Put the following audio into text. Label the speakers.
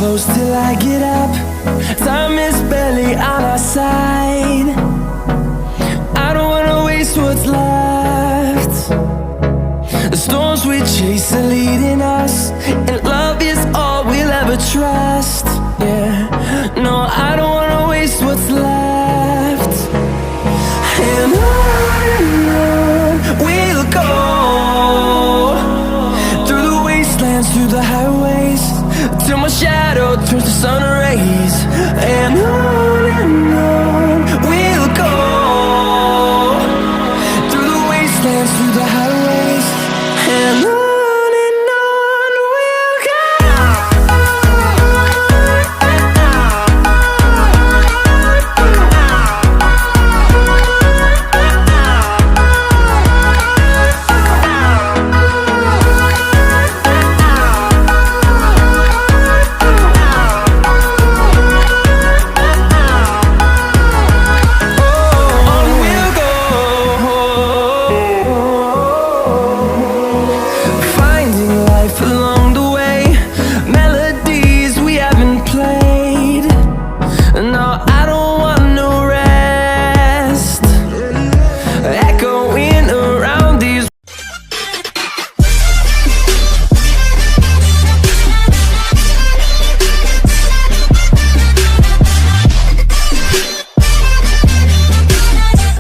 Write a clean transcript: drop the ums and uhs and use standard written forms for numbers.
Speaker 1: close till I get up. Time is barely on our side. I don't wanna waste what's left. The storms we chase are leading us, and love is all we'll ever trust. Yeah, no, I don't wanna waste what's left. And on we'll go, through the wastelands, through the highways, till my shadow turns to sun rays. And on